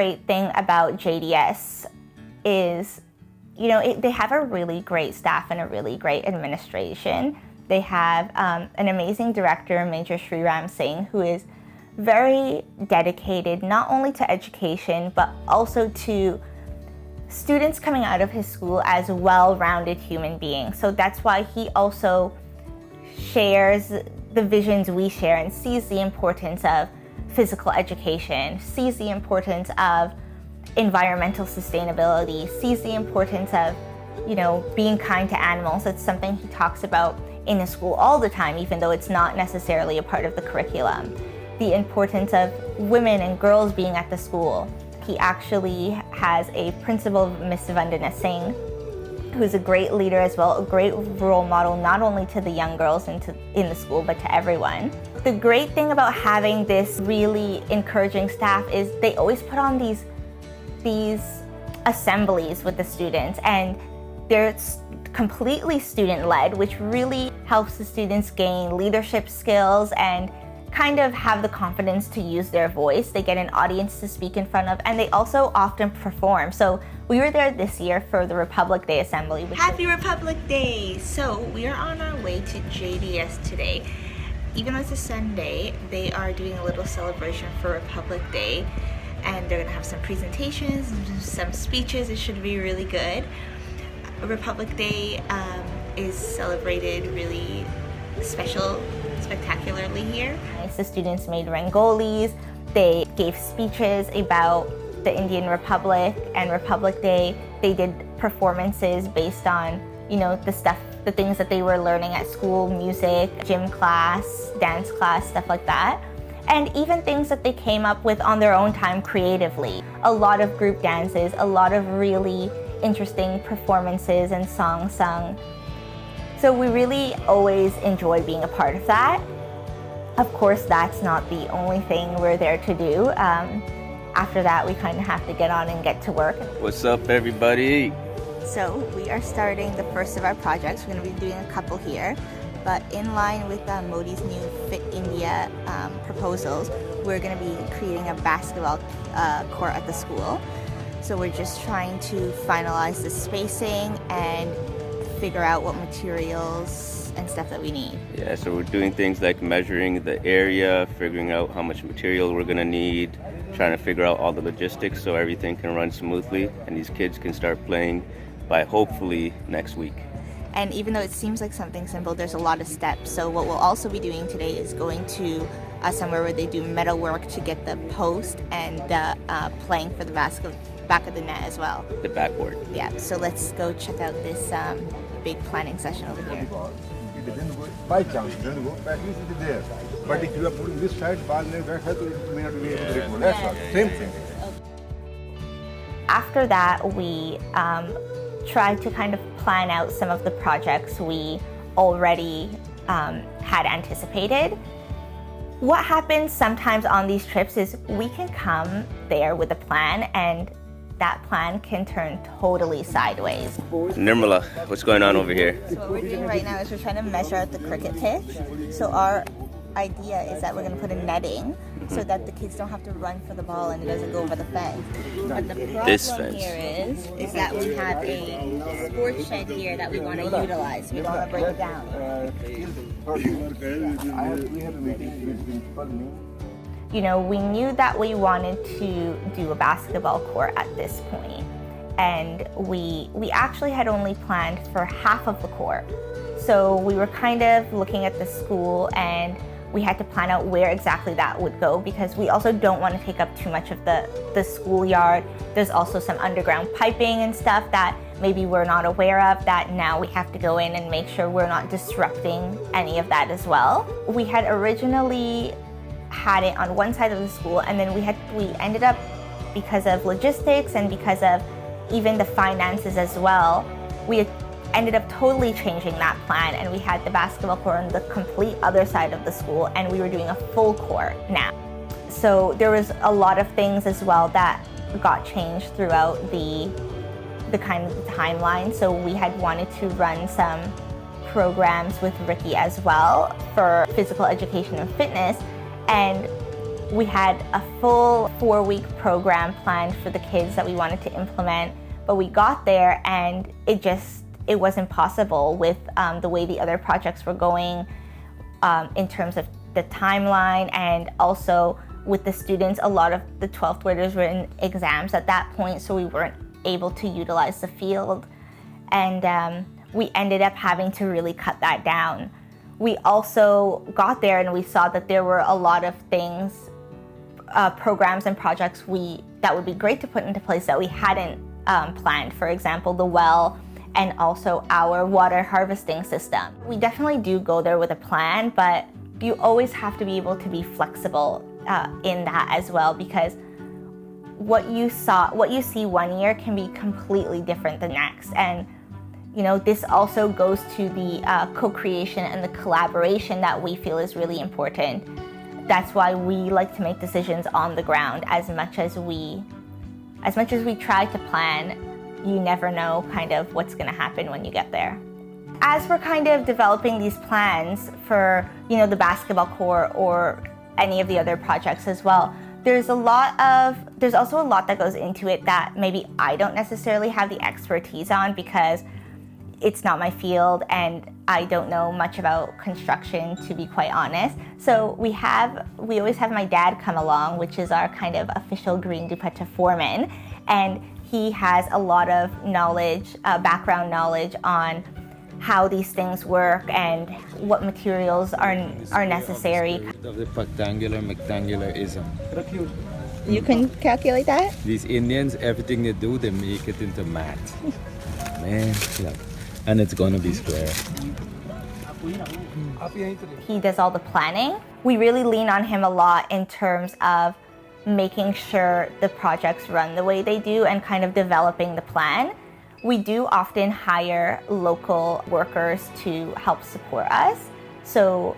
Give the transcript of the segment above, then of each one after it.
great thing about JDS is, they have a really great staff and a really great administration. They have an amazing director, Major Sriram Singh, who is very dedicated not only to education, but also to students coming out of his school as well-rounded human beings. So that's why he also shares the visions we share and sees the importance of physical education, sees the importance of environmental sustainability, sees the importance of, being kind to animals. That's something he talks about in the school all the time, even though it's not necessarily a part of the curriculum. The importance of women and girls being at the school. He actually has a principal, Miss Vandana Singh, who's a great leader as well, a great role model, not only to the young girls in the school, but to everyone. The great thing about having this really encouraging staff is they always put on these assemblies with the students, and they're completely student-led, which really helps the students gain leadership skills and kind of have the confidence to use their voice. They get an audience to speak in front of, and they also often perform. So we were there this year for the Republic Day Assembly. Happy Republic Day! So we are on our way to JDS today. Even though it's a Sunday, they are doing a little celebration for Republic Day, and they're gonna have some presentations, some speeches. It should be really good. Republic Day is celebrated really spectacularly here. The students made rangolis, they gave speeches about the Indian Republic and Republic Day. They did performances based on, the things that they were learning at school, music, gym class, dance class, stuff like that. And even things that they came up with on their own time creatively. A lot of group dances, a lot of really interesting performances and songs sung. So we really always enjoy being a part of that. Of course, that's not the only thing we're there to do. After that, we kind of have to get on and get to work. What's up, everybody? So we are starting the first of our projects. We're going to be doing a couple here. But in line with Modi's new Fit India proposals, we're going to be creating a basketball court at the school. So we're just trying to finalize the spacing and figure out what materials and stuff that we need. Yeah, so we're doing things like measuring the area, figuring out how much material we're going to need, trying to figure out all the logistics so everything can run smoothly and these kids can start playing by hopefully next week. And even though it seems like something simple, there's a lot of steps. So what we'll also be doing today is going to somewhere where they do metal work to get the post and the plank for the back of the net as well. The backboard. Yeah, so let's go check out this big planning session over here. It didn't go by chance, it didn't go, at least it is there. But if you are putting this side, ball near that side, it may not be able to record. That's all, same thing. After that, we tried to kind of plan out some of the projects we already had anticipated. What happens sometimes on these trips is we can come there with a plan and that plan can turn totally sideways. Nirmala, what's going on over here? So what we're doing right now is we're trying to measure out the cricket pitch. So our idea is that we're going to put a netting so that the kids don't have to run for the ball and it doesn't go over the fence. But the problem here is that we have a sports shed here that we want to utilize. We don't want to break it down. We knew that we wanted to do a basketball court at this point, and we actually had only planned for half of the court. So we were kind of looking at the school and we had to plan out where exactly that would go because we also don't want to take up too much of the schoolyard. There's also some underground piping and stuff that maybe we're not aware of that now we have to go in and make sure we're not disrupting any of that as well. We had originally had it on one side of the school and then we ended up, because of logistics and because of even the finances as well, we ended up totally changing that plan and we had the basketball court on the complete other side of the school and we were doing a full court now. So there was a lot of things as well that got changed throughout the kind of timeline. So we had wanted to run some programs with Ricky as well for physical education and fitness, and We had a full 4-week program planned for the kids that we wanted to implement, but we got there and it wasn't possible with the way the other projects were going in terms of the timeline, and also with the students. A lot of the 12th graders were in exams at that point, so we weren't able to utilize the field, and we ended up having to really cut that down. We also got there and we saw that there were a lot of things, programs and projects that would be great to put into place that we hadn't planned. For example, the well, and also our water harvesting system. We definitely do go there with a plan, but you always have to be able to be flexible in that as well, because what you see one year can be completely different the next. And this also goes to the co-creation and the collaboration that we feel is really important. That's why we like to make decisions on the ground. As much as we try to plan, you never know kind of what's going to happen when you get there. As we're kind of developing these plans for, the basketball court or any of the other projects as well, there's also a lot that goes into it that maybe I don't necessarily have the expertise on, because it's not my field and I don't know much about construction, to be quite honest. So we always have my dad come along, which is our kind of official Green Dupatta foreman, and he has a lot of knowledge, background knowledge on how these things work and what materials are necessary. Of the rectangularism. You can calculate that? These Indians, everything they do, they make it into math. Man, look. And it's gonna be square. He does all the planning. We really lean on him a lot in terms of making sure the projects run the way they do and kind of developing the plan. We do often hire local workers to help support us. So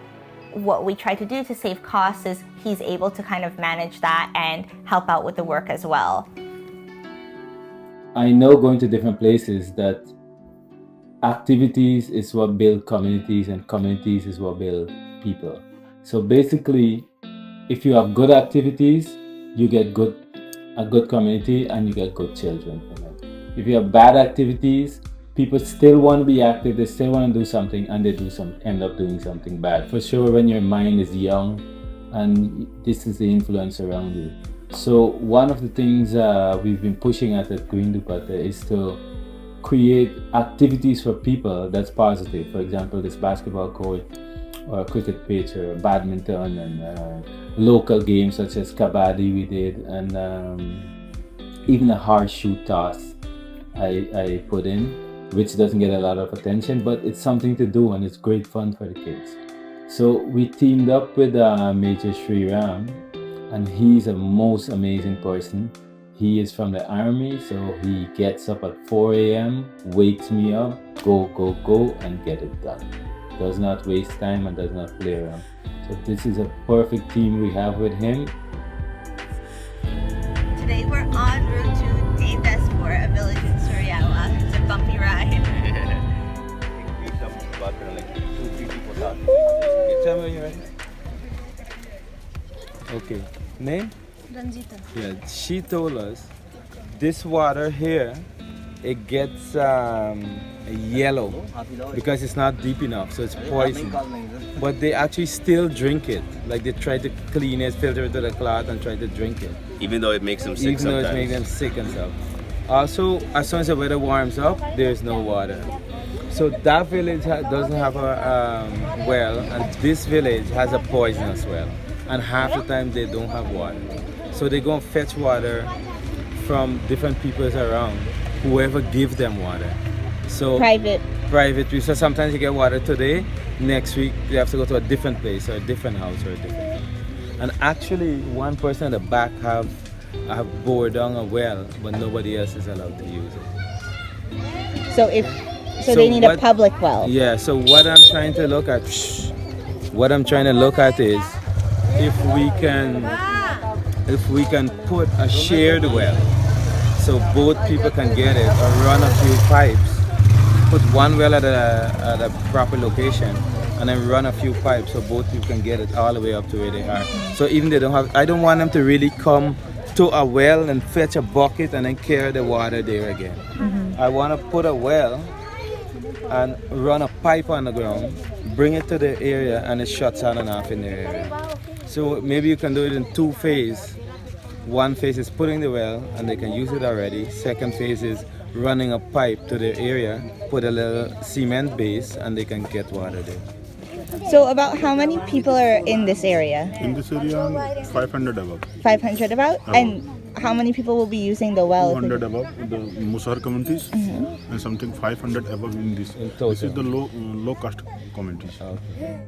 what we try to do to save costs is he's able to kind of manage that and help out with the work as well. I know going to different places that activities is what build communities and communities is what build people. So basically, if you have good activities, you get a good community and you get good children from it. If you have bad activities, people still want to be active, they still want to do something, and they end up doing something bad. For sure, when your mind is young and this is the influence around you. So one of the things we've been pushing at Green Dupatta is to create activities for people that's positive. For example, this basketball court or cricket pitch or badminton, and local games such as kabaddi we did, and even a horseshoe toss I put in, which doesn't get a lot of attention, but it's something to do and it's great fun for the kids. So we teamed up with Major Sri Ram, and he's a most amazing person. He is from the army, so he gets up at 4 a.m., wakes me up, go, and get it done. Does not waste time and does not play around. So this is a perfect team we have with him. Today we're en route to Davesport, a village in Suryawa. It's a bumpy ride. Tell me when you're ready. Okay. Name? Ranjita. Yeah, she told us this water here, it gets yellow because it's not deep enough, so it's poison. But they actually still drink it. Like they try to clean it, filter it to the cloth, and try to drink it. Even though it makes them sick Even though sometimes. it makes them sick and stuff. Also, as soon as the weather warms up, there's no water. So that village doesn't have a well, and this village has a poisonous well. And half the time they don't have water. So they go and fetch water from different peoples around, whoever gives them water. So Private. So sometimes you get water today, next week you have to go to a different place or a different house or a different. And actually, one person at the back have bored down a well, but nobody else is allowed to use it. So they need a public well. Yeah. So what I'm trying to look at is if we can put a shared well, so both people can get it, or run a few pipes, put one well at a proper location, and then run a few pipes so both people can get it all the way up to where they are. So even they don't have, I don't want them to really come to a well and fetch a bucket and then carry the water there again. I want to put a well and run a pipe on the ground, bring it to the area, and it shuts on and off in the area. So maybe you can do it in 2 phases. One phase is putting the well and they can use it already. Second phase is running a pipe to the area, put a little cement base, and they can get water there. So about how many people are in this area? In this area, 500 above. 500 about? And how many people will be using the well? 200 above the Musar communities and something 500 above in this. In total. This is the low cost communities. Okay.